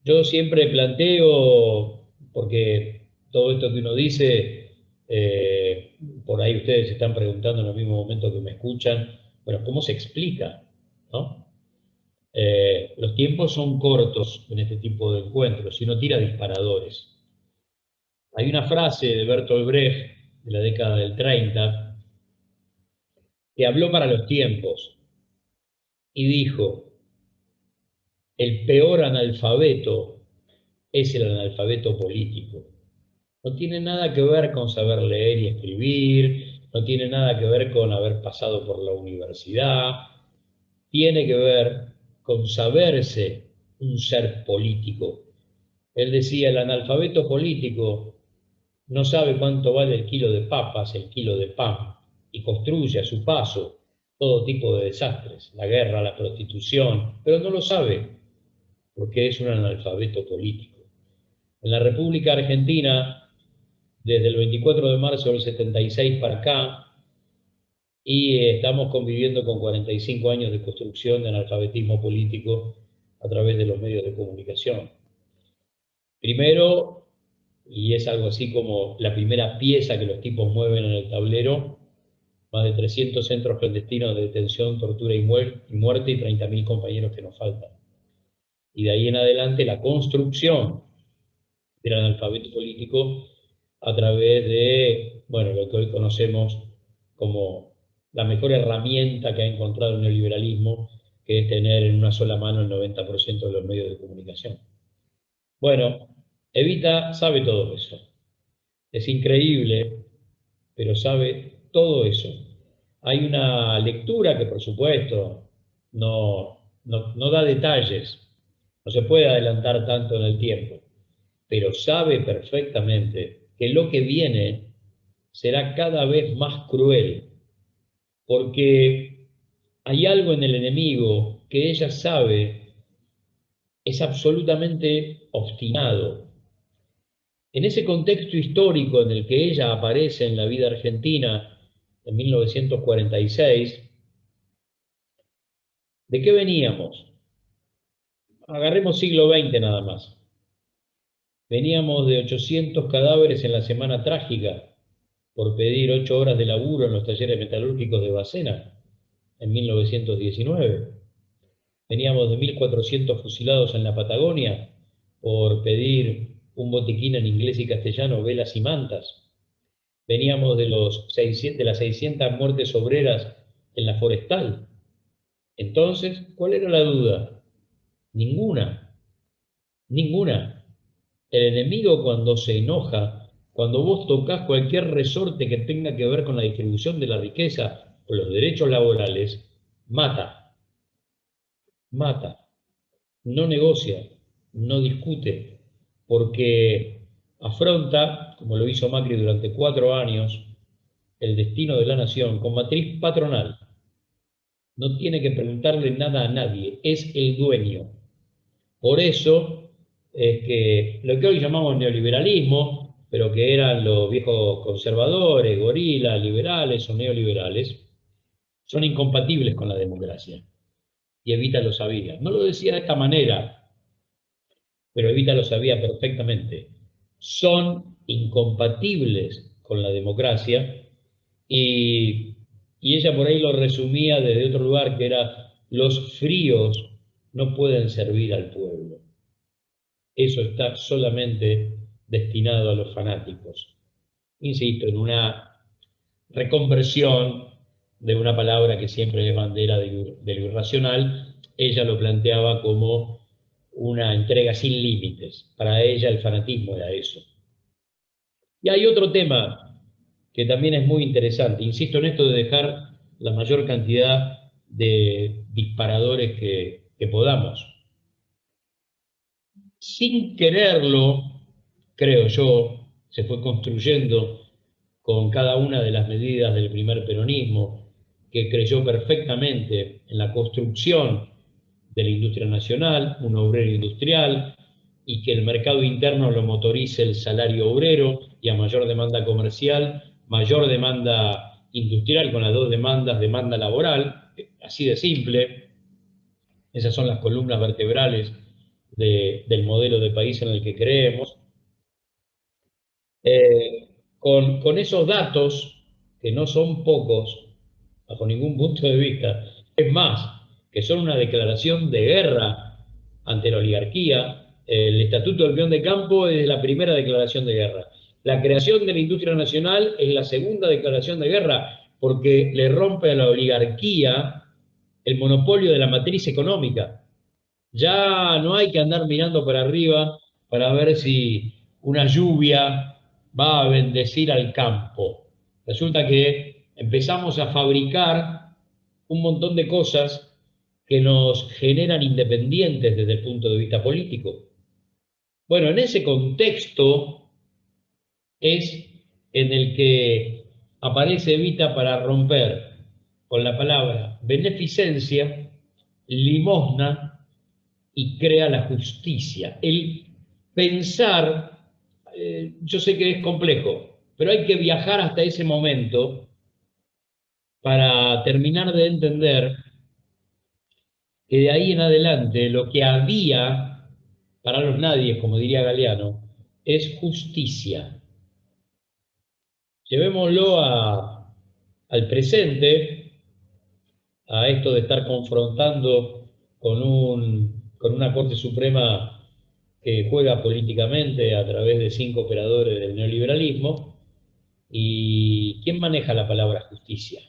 Yo siempre planteo, porque todo esto que uno dice, por ahí ustedes se están preguntando en el mismo momento que me escuchan, bueno, ¿cómo se explica? ¿No? Los tiempos son cortos en este tipo de encuentros y uno tira disparadores. Hay una frase de Bertolt Brecht de la década del 30 que habló para los tiempos y dijo, el peor analfabeto es el analfabeto político. No tiene nada que ver con saber leer y escribir, no tiene nada que ver con haber pasado por la universidad, tiene que ver con saberse un ser político. Él decía, el analfabeto político no sabe cuánto vale el kilo de papas, el kilo de pan, y construye a su paso todo tipo de desastres, la guerra, la prostitución, pero no lo sabe porque es un analfabeto político. En la República Argentina, desde el 24 de marzo del 76 para acá, y estamos conviviendo con 45 años de construcción de analfabetismo político a través de los medios de comunicación. Primero, y es algo así como la primera pieza que los tipos mueven en el tablero, más de 300 centros clandestinos de detención, tortura y muerte y 30.000 compañeros que nos faltan. Y de ahí en adelante la construcción del analfabeto político a través de, bueno, lo que hoy conocemos como la mejor herramienta que ha encontrado el neoliberalismo, que es tener en una sola mano el 90% de los medios de comunicación. Bueno, Evita sabe todo eso. Es increíble, pero sabe todo eso. Hay una lectura que, por supuesto, no da detalles, no se puede adelantar tanto en el tiempo, pero sabe perfectamente que lo que viene será cada vez más cruel, porque hay algo en el enemigo que ella sabe es absolutamente obstinado. En ese contexto histórico en el que ella aparece en la vida argentina en 1946, ¿de qué veníamos? Agarremos siglo XX nada más. Veníamos de 800 cadáveres en la Semana Trágica por pedir 8 horas de laburo en los talleres metalúrgicos de Bacena en 1919. Veníamos de 1.400 fusilados en la Patagonia por pedir un botiquín en inglés y castellano, velas y mantas. Veníamos de las 600 muertes obreras en la forestal. Entonces, ¿cuál era la duda? Ninguna, ninguna. El enemigo cuando se enoja, cuando vos tocas cualquier resorte que tenga que ver con la distribución de la riqueza o los derechos laborales, mata, mata, no negocia, no discute, porque afronta, como lo hizo Macri durante 4 años, el destino de la nación con matriz patronal. No tiene que preguntarle nada a nadie, es el dueño. Por eso es que lo que hoy llamamos neoliberalismo, pero que eran los viejos conservadores, gorilas, liberales o neoliberales, son incompatibles con la democracia. Y Evita lo sabía. No lo decía de esta manera, pero Evita lo sabía perfectamente. Son incompatibles con la democracia y, y ella por ahí lo resumía desde otro lugar, que era los fríos no pueden servir al pueblo. Eso está solamente destinado a los fanáticos. Insisto, en una reconversión de una palabra que siempre es bandera de lo irracional, ella lo planteaba como una entrega sin límites. Para ella el fanatismo era eso. Y hay otro tema que también es muy interesante. Insisto en esto de dejar la mayor cantidad de disparadores que podamos. Sin quererlo, creo yo, se fue construyendo con cada una de las medidas del primer peronismo, que creyó perfectamente en la construcción de la industria nacional, un obrero industrial, y que el mercado interno lo motorice el salario obrero, y a mayor demanda comercial, mayor demanda industrial, con las dos demandas, demanda laboral, así de simple. Esas son las columnas vertebrales del modelo de país en el que creemos. Con esos datos, que no son pocos, bajo ningún punto de vista, es más, que son una declaración de guerra ante la oligarquía. El Estatuto del Peón de Campo es la primera declaración de guerra. La creación de la industria nacional es la segunda declaración de guerra, porque le rompe a la oligarquía el monopolio de la matriz económica. Ya no hay que andar mirando para arriba para ver si una lluvia va a bendecir al campo. Resulta que empezamos a fabricar un montón de cosas que nos generan independientes desde el punto de vista político. Bueno, en ese contexto es en el que aparece Evita para romper con la palabra beneficencia, limosna y crea la justicia. El pensar, yo sé que es complejo, pero hay que viajar hasta ese momento para terminar de entender que de ahí en adelante lo que había para los nadies, como diría Galeano, es justicia. Llevémoslo al presente, a esto de estar confrontando con una Corte Suprema que juega políticamente a través de 5 operadores del neoliberalismo. ¿Y quién maneja la palabra justicia?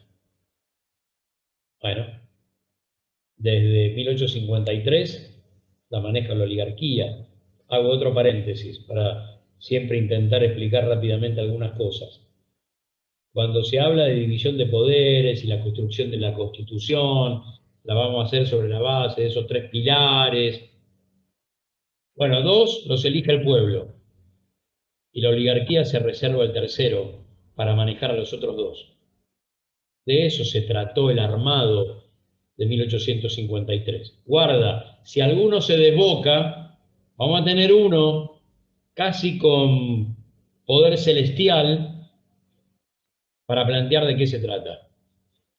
Bueno, desde 1853 la maneja la oligarquía. Hago otro paréntesis para siempre intentar explicar rápidamente algunas cosas. Cuando se habla de división de poderes y la construcción de la Constitución, la vamos a hacer sobre la base de esos 3 pilares. Bueno, 2 los elige el pueblo y la oligarquía se reserva el tercero para manejar a los otros 2. De eso se trató el armado de 1853. Guarda, si alguno se desboca, vamos a tener uno casi con poder celestial para plantear de qué se trata.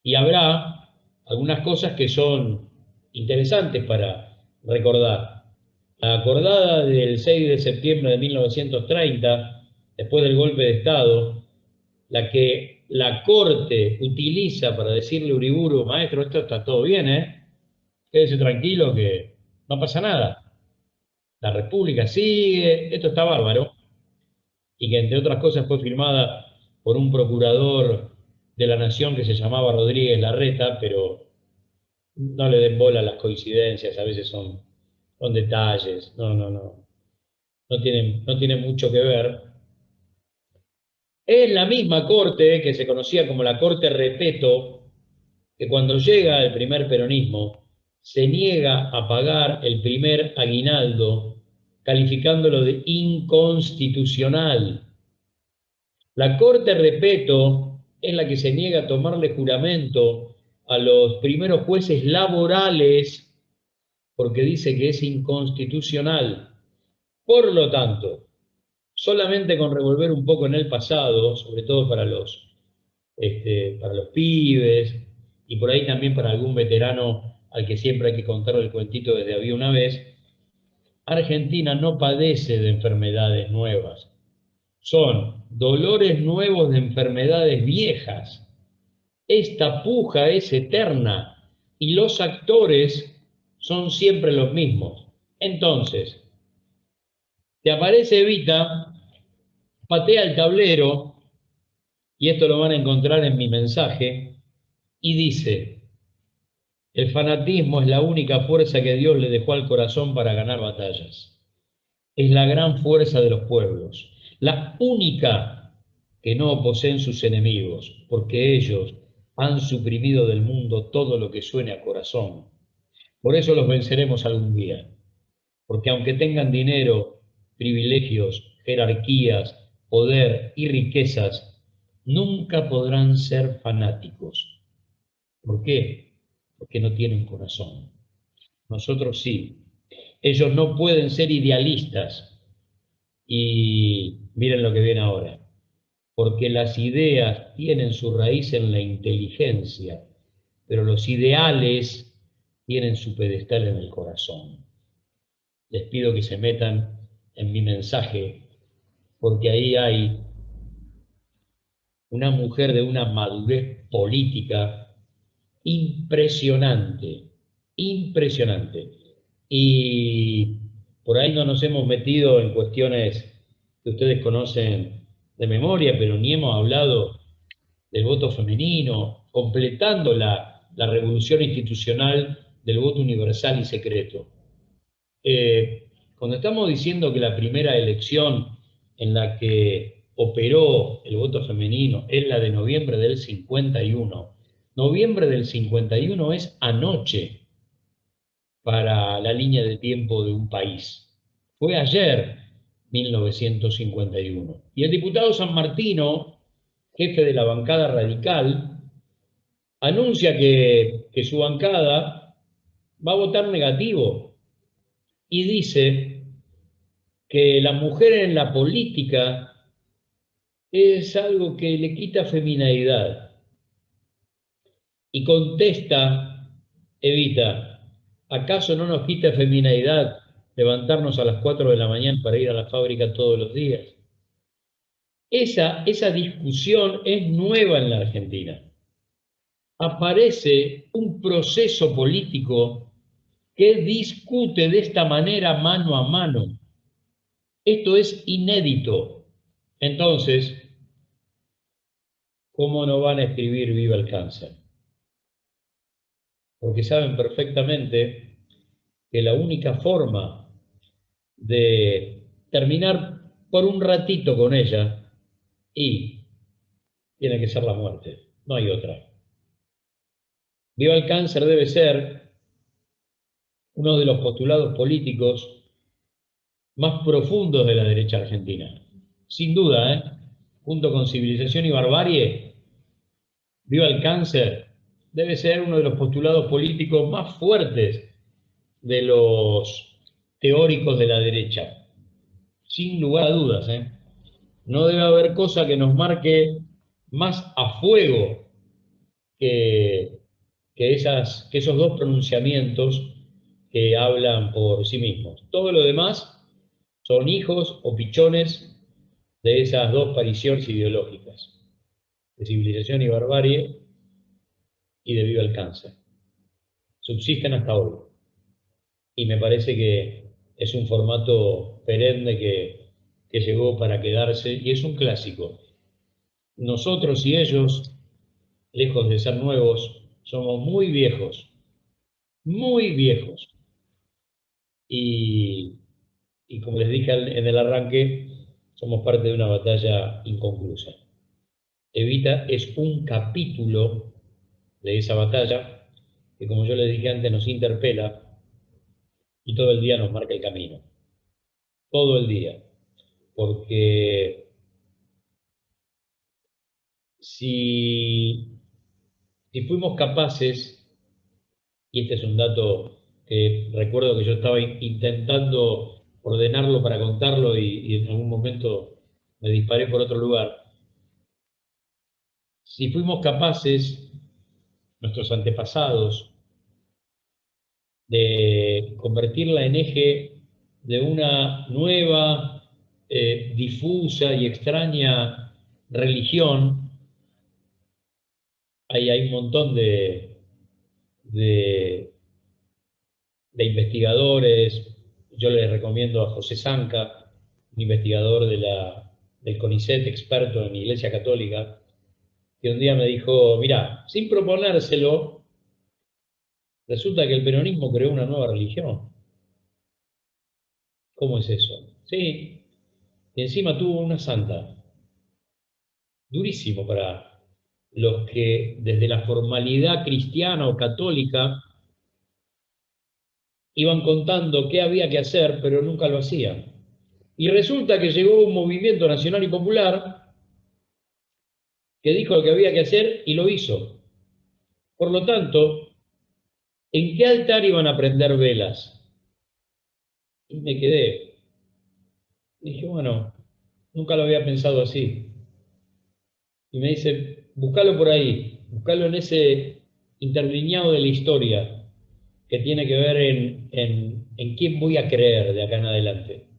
Y habrá algunas cosas que son interesantes para recordar. La acordada del 6 de septiembre de 1930, después del golpe de Estado, la que la Corte utiliza para decirle a Uriburu, maestro, esto está todo bien, quédese tranquilo que no pasa nada. La República sigue, esto está bárbaro, y que entre otras cosas fue firmada por un procurador de la Nación que se llamaba Rodríguez Larreta, pero no le den bola a las coincidencias, a veces son detalles, no tienen mucho que ver. Es la misma corte que se conocía como la Corte Repetto, que cuando llega el primer peronismo se niega a pagar el primer aguinaldo, calificándolo de inconstitucional. La Corte Repetto es la que se niega a tomarle juramento a los primeros jueces laborales porque dice que es inconstitucional. Por lo tanto, solamente con revolver un poco en el pasado, sobre todo para los pibes y por ahí también para algún veterano al que siempre hay que contarle el cuentito desde había una vez, Argentina no padece de enfermedades nuevas, son dolores nuevos de enfermedades viejas. Esta puja es eterna y los actores son siempre los mismos. Entonces, te aparece Evita, patea el tablero, y esto lo van a encontrar en mi mensaje, y dice: el fanatismo es la única fuerza que Dios le dejó al corazón para ganar batallas. Es la gran fuerza de los pueblos, la única que no poseen sus enemigos, porque ellos han suprimido del mundo todo lo que suene a corazón. Por eso los venceremos algún día, porque aunque tengan dinero, privilegios, jerarquías, poder y riquezas, nunca podrán ser fanáticos. ¿Por qué? Porque no tienen corazón. Nosotros sí. Ellos no pueden ser idealistas. Y miren lo que viene ahora. Porque las ideas tienen su raíz en la inteligencia, pero los ideales tienen su pedestal en el corazón. les pido que se metan en mi mensaje, porque ahí hay una mujer de una madurez política impresionante, impresionante. Y por ahí no nos hemos metido en cuestiones que ustedes conocen de memoria, pero ni hemos hablado del voto femenino, completando la revolución institucional del voto universal y secreto. Cuando estamos diciendo que la primera elección en la que operó el voto femenino es la de noviembre del 51, noviembre del 51 es anoche para la línea de tiempo de un país. Fue ayer, 1951. Y el diputado San Martino, jefe de la bancada radical, anuncia que su bancada va a votar negativo y dice que la mujer en la política es algo que le quita feminidad. Y contesta Evita, ¿acaso no nos quita feminidad levantarnos a las 4 de la mañana para ir a la fábrica todos los días? Esa discusión es nueva en la Argentina. Aparece un proceso político que discute de esta manera mano a mano. Esto es inédito. Entonces, ¿cómo no van a escribir Viva el Cáncer? Porque saben perfectamente que la única forma de terminar por un ratito con ella y tiene que ser la muerte, no hay otra. Viva el Cáncer debe ser uno de los postulados políticos más profundos de la derecha argentina. Sin duda, junto con Civilización y Barbarie, Viva el Cáncer debe ser uno de los postulados políticos más fuertes de los teóricos de la derecha. Sin lugar a dudas, no debe haber cosa que nos marque más a fuego que esos dos pronunciamientos que hablan por sí mismos. Todo lo demás son hijos o pichones de esas dos pariciones ideológicas, de Civilización y Barbarie y de Viva el Cáncer. Subsisten hasta hoy. Y me parece que es un formato perenne que llegó para quedarse y es un clásico. Nosotros y ellos, lejos de ser nuevos, somos muy viejos, muy viejos. Y como les dije en el arranque, somos parte de una batalla inconclusa. Evita es un capítulo de esa batalla que, como yo les dije antes, nos interpela y todo el día nos marca el camino. Todo el día. Porque si fuimos capaces, y este es un dato que recuerdo que yo estaba intentando ordenarlo para contarlo y en algún momento me disparé por otro lugar, si fuimos capaces, nuestros antepasados, de convertirla en eje de una nueva, difusa y extraña religión, hay un montón de, de investigadores. Yo les recomiendo a José Zanca, un investigador del CONICET, experto en Iglesia Católica, que un día me dijo, mira, sin proponérselo, resulta que el peronismo creó una nueva religión. ¿Cómo es eso? Sí, y encima tuvo una santa. Durísimo para los que desde la formalidad cristiana o católica iban contando qué había que hacer, pero nunca lo hacían. Y resulta que llegó un movimiento nacional y popular que dijo lo que había que hacer y lo hizo. Por lo tanto, ¿en qué altar iban a prender velas? Y me quedé. Dije, bueno, nunca lo había pensado así. Y me dice, búscalo por ahí, búscalo en ese interlineado de la historia que tiene que ver en ¿En quién voy a creer de acá en adelante?